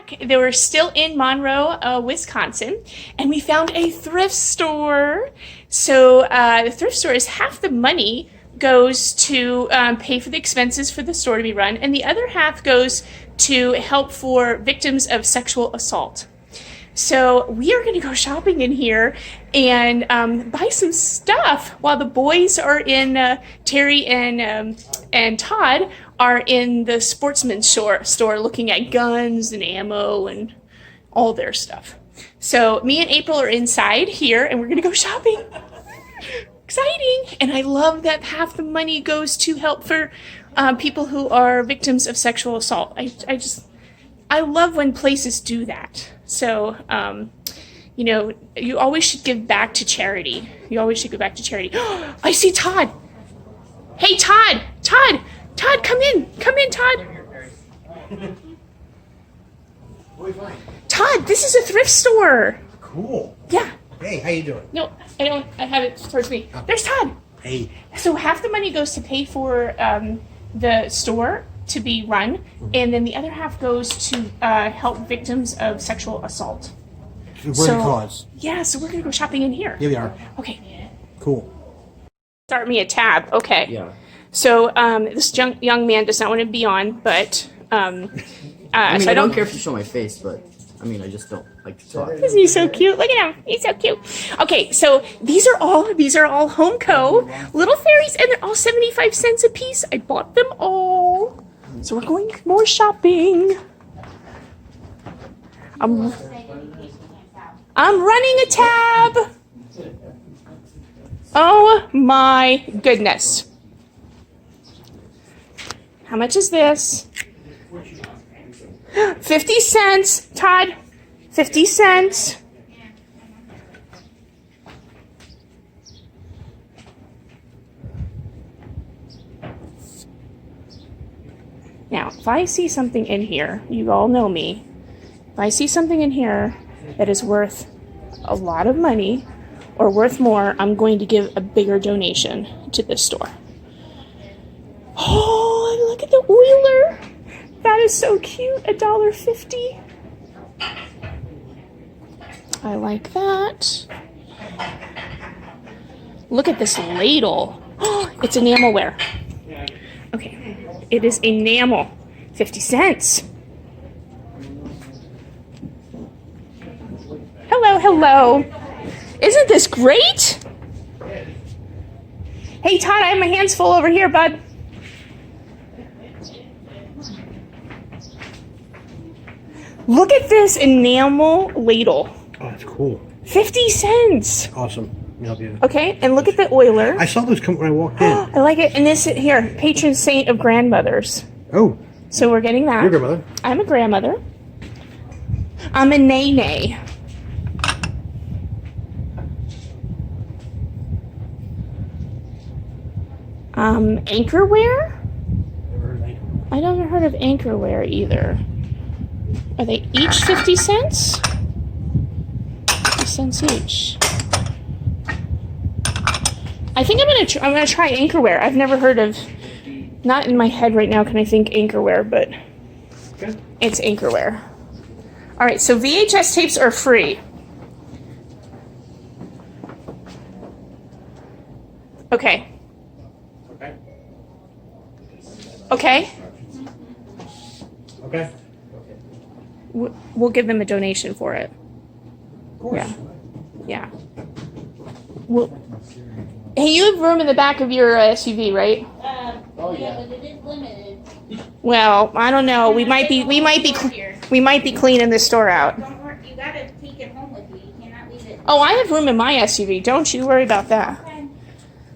back. They were still in Monroe, Wisconsin, and we found a thrift store. So the thrift store is half the money goes to pay for the expenses for the store to be run, and the other half goes to help for victims of sexual assault. So we are going to go shopping in here and buy some stuff while the boys are in, Terry and Todd are in the sportsman's store looking at guns and ammo and all their stuff. So me and April are inside here and we're going to go shopping. Exciting! And I love that half the money goes to help for people who are victims of sexual assault. I love when places do that. So, you know, you always should give back to charity. You always should give back to charity. I see Todd. Hey, Todd! Todd! Todd, come in! Come in, Todd! What do you find? Todd, this is a thrift store. Cool. Yeah. Hey, how you doing? No, I don't. I have it towards me. There's Todd. Hey. So half the money goes to pay for the store to be run, and then the other half goes to help victims of sexual assault. Worthy cause. Yeah, so we're gonna go shopping in here. Here we are. Okay. Cool. Start me a tab. Okay. Yeah. So this young man does not want to be on, but I mean, so I don't care if you show my face, but I mean, I just don't like to talk. Isn't he so cute? Look at him. He's so cute. Okay, so these are all Home Co. little fairies, and they're all 75 cents a piece. I bought them all. So we're going more shopping. I'm running a tab. Oh my goodness. How much is this? 50 cents, Todd. 50 cents. Now, if I see something in here, you all know me. If I see something in here that is worth a lot of money or worth more, I'm going to give a bigger donation to this store. Oh, look at the oiler. That is so cute. $1.50. I like that. Look at this ladle. Oh, it's enamelware. Okay, it is enamel. 50 cents. Hello, hello. Isn't this great? Hey, Todd, I have my hands full over here, bud. Look at this enamel ladle. Oh, that's cool. 50 cents. Awesome. Help you. Okay, and look at the oiler. I saw those come when I walked in. I like it. And this here, patron saint of grandmothers. Oh, So we're getting that. your grandmother. I'm a grandmother. I'm a nay-nay. Anchorware? Never heard of that. I never heard of Anchorware either. Are they each 50 cents? 50 cents each. I think I'm gonna try Anchorware. I've never heard of. Not in my head right now can I think Anchorware, but Okay. it's Anchorware. All right, so VHS tapes are free. Okay. Okay. Okay. Okay. We'll give them a donation for it. Of course. Yeah. Yeah. Hey, you have room in the back of your SUV, right? Yeah, but it is limited. Well, I don't know. We might be cleaning this store out. Don't worry, you gotta take it home with you. You cannot leave it. Oh, I have room in my SUV. Don't you worry about that.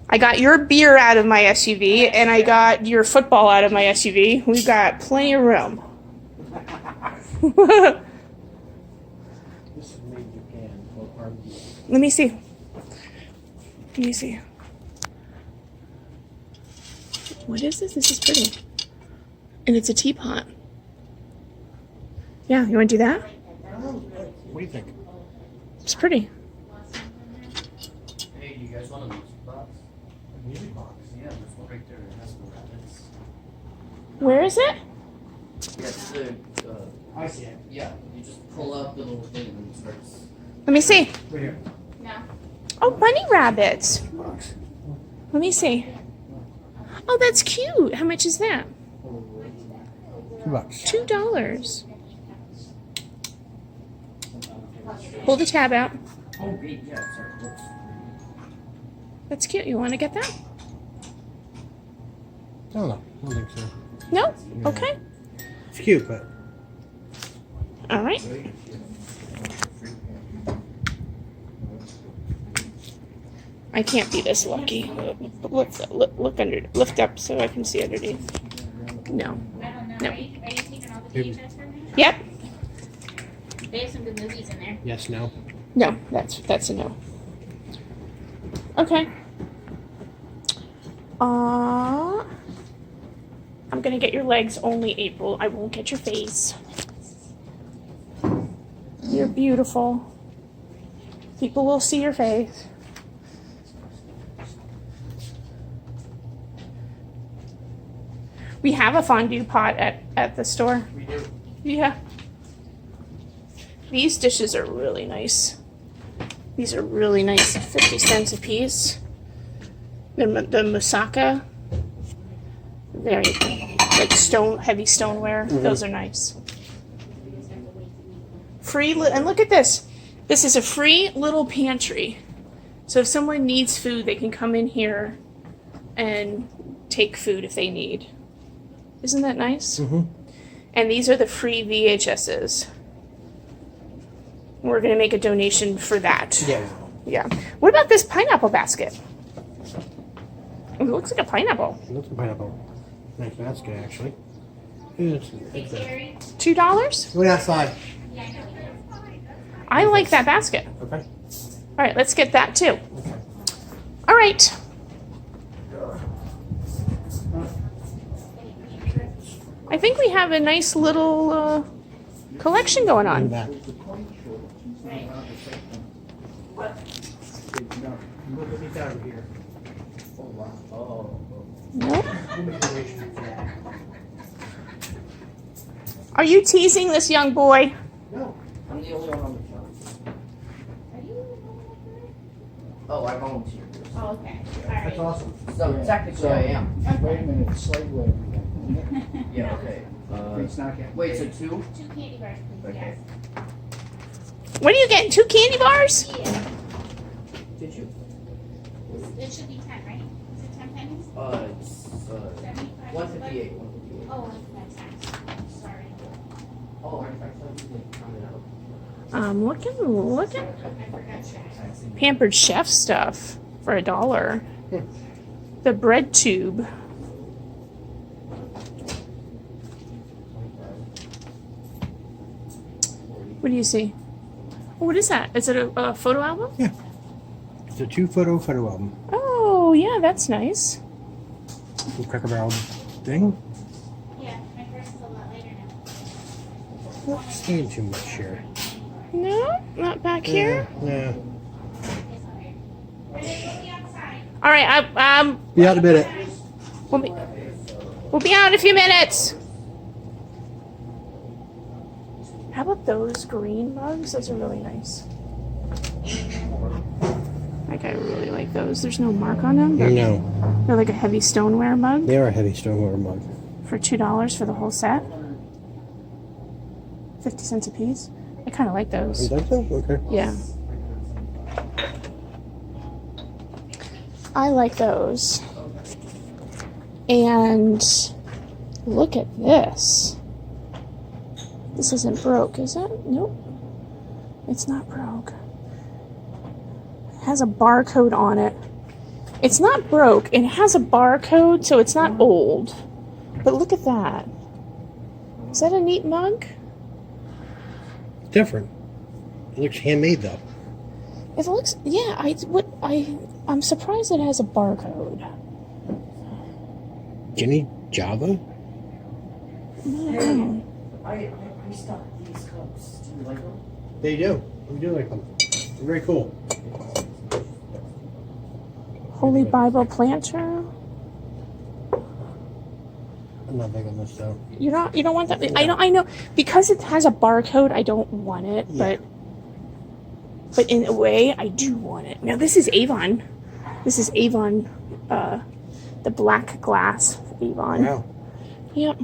I got your beer out of my SUV, and I got your football out of my SUV. We've got plenty of room. This is made in Japan. Let me see. Let me see. What is this? This is pretty. And it's a teapot. Yeah, you want to do that? What do you think? It's pretty. Hey, do you guys want a music box? A music box. Yeah, there's one right there. It has the rabbits. Where is it? Yeah, it's the I see it. Yeah, you just pull out the little thing and it starts. Let me see. Right here. No. Oh, bunny rabbits. Box. Let me see. Oh, that's cute. How much is that? $2. $2. Pull the tab out. Oh, wait, yeah, sorry. Whoops. That's cute. You want to get that? I don't know. I don't think so. No? Yeah. Okay. It's cute, but All right. I can't be this lucky. Look under. Lift up so I can see underneath. No. I don't know. No. Are you taking all the Maybe. VHS for me? Yep. They have some good movies in there. yes, no. No. That's a no. Okay. I'm gonna get your legs only, April. I won't get your face. You're beautiful. People will see your face. We have a fondue pot at the store. We do. Yeah. These dishes are really nice. These are really nice. 50 cents a piece. The moussaka. Very like heavy stoneware. Those are nice. Free and look at this. This is a free little pantry. So if someone needs food, they can come in here and take food if they need. Isn't that nice? Mm-hmm. And these are the free VHSs. We're going to make a donation for that. Yeah. Yeah. What about this pineapple basket? It looks like a pineapple. It looks like a pineapple. Nice basket, actually. It's Hey, Terry. $2? Go outside. Yeah, I know. I like that basket. Okay. All right, let's get that too. All right. I think we have a nice little collection going On on. that. Here. Oh, wow. Oh. Nope. Are you teasing this young boy? No. I'm the only one on the show. Are you? Oh, I volunteered. Oh, okay. All That's right. awesome. So technically I am. Wait a minute, slave Yeah, okay. It's not getting. Wait, so 2? 2 candy bars, please. Okay. What are you getting? 2 candy bars? Yes. Yeah. Did you? It should be 10, right? Is it 10 pennies? It's 75? 158. 158. Oh, that's nice. Sorry. Oh, I thought you counted out. I'm looking. I forgot to. Pampered Chef stuff for $1. The bread tube. What do you see? Oh, what is that? Is it a photo album? Yeah. It's a 2-photo photo album. Oh, yeah, that's nice. Little Cracker Barrel thing. Yeah, my first is a lot later now. Not seeing too much here. No, not back here. Yeah. We'll be outside. All right, Be out a minute. we'll be out in a few minutes. How about those green mugs? Those are really nice. Like, I really like those. There's no mark on them. No. They're like a heavy stoneware mug They are a heavy stoneware mug. for $2 for the whole set. 50 cents a piece. I kind of like You those. like that? Okay. Yeah. I like those. And look at this. This isn't broke, is it? Nope. It's not broke. It has a barcode on it. It's not broke. It has a barcode, so it's not old. But look at that. Is that a neat mug? Different. It looks handmade though. It looks, yeah. I'm surprised it has a barcode. Jimmy Java? I stock these cups. Do you like them? They do. We do like them. They're very cool. Holy Bible planter. I'm not big on this though. You don't want that. I know because it has a barcode. I don't want it, Yeah. but in a way, I do want it. Now this is Avon. This is Avon, the black glass Avon. Wow. Yep.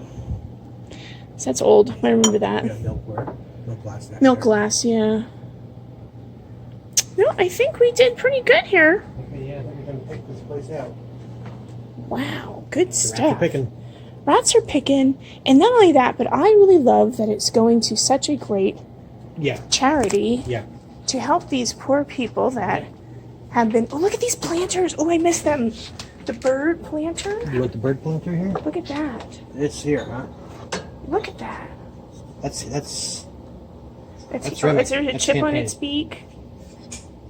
So that's old. I remember that. Yeah, milkware. Milk glass. back Milk there. glass, yeah. No, I think we did pretty good here. Okay, yeah, I think we're gonna pick this place out. Wow, good Rats are stuff. picking. Rats are picking, and not only that, but I really love that it's going to such a great Yeah. charity Yeah. to help these poor people that have been. Oh, look at these planters! Oh, I missed them. The bird planter. You want the bird planter here? Look at that. It's here, huh? Look at that. That's It's, That's oh, right. is there a That's chip on campaign. its beak?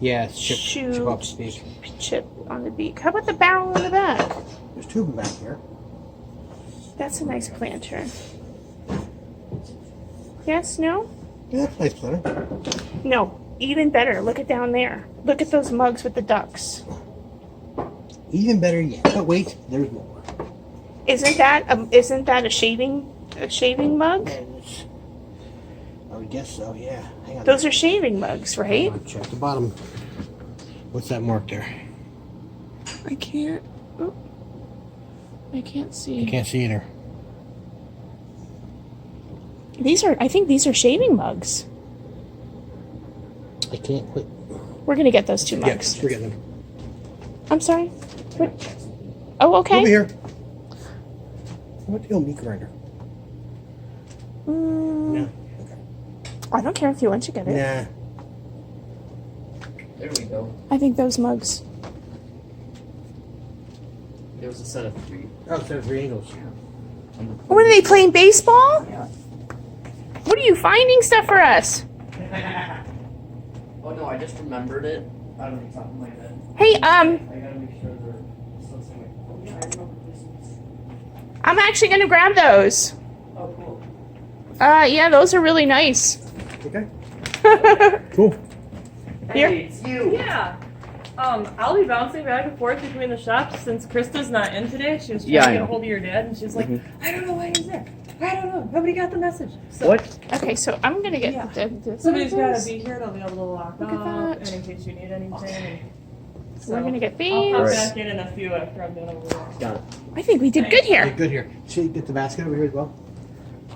yeah, it's chip. Shoot. Chip off the speak. Chip on the beak. How about the barrel on the back? There's two of them back here. That's a nice planter. Yes, no? Yeah, that's a nice planter. No, even better. Look at down there. Look at those mugs with the ducks. Even better yet. But wait, there's more. Isn't that a shaving mug? I would guess so. Yeah. Hang on. Those are shaving mugs, right? Check the bottom. What's that mark there? I can't. Oh, I can't see. You can't see either. I think these are shaving mugs. I can't quit. We're gonna get those two Yeah, mugs. forget them. I'm sorry. What? Oh, okay. Over here. What's the meat grinder? No. Okay. I don't care if you want to get it. Nah. There we go. I think those mugs. There was a set of 3. Oh, so 3 angles. What are they playing baseball? What are you finding stuff for us? Oh no, I just remembered it out of the top of my head. Hey, I gotta make sure they're still somewhere. Oh yeah, I remember this. I'm actually gonna grab those. Oh cool. Yeah, those are really nice. Okay. Cool. Here. Hey, it's you. Yeah. I'll be bouncing back and forth between the shops since Krista's not in today. She was trying Yeah, to I get know. a hold of your dad, and she's like, I don't know why he's there. I don't know. Nobody got the message. So What? Okay, so I'm gonna get Yeah. the somebody's got to those. be here to be able to lock Look at up, that. and in case you need anything. So We're gonna get I'll these. pop Right. back in a few after I'm done over there. Got it. I think we did good Yeah, here. good here. Should you get the basket over here as well?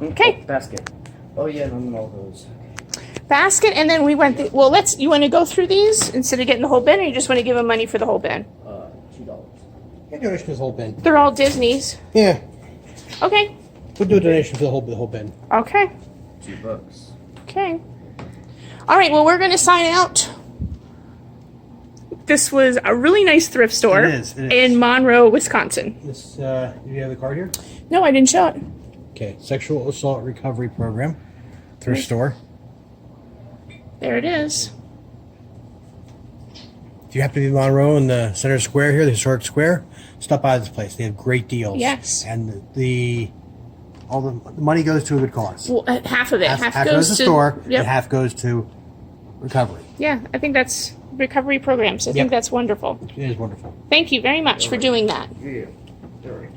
Okay, Basket. Oh yeah, and I'm all those. basket, and then we went. Well, you want to go through these instead of getting the whole bin, or you just want to give them money for the whole bin? $2. Yeah, donation for the whole bin. They're all Disney's. Yeah. Okay. We'll do a donation for the whole bin. Okay. $2. Okay. All right. Well, we're gonna sign out. This was a really nice thrift store It is. in Monroe, Wisconsin. This, do you have the card here? No, I didn't show it. Okay. Sexual Assault Recovery Program. Thrift store. There it is. If you happen to be in Monroe in the center square here, the historic square, stop by this place. They have great deals. Yes. And all the money goes to a good cause. Well, half of it. Half goes to the store, Yep. and half goes to recovery. Yeah, I think that's recovery programs. I think Yep. that's wonderful. It is wonderful. Thank you very much for doing that. Yeah. All right.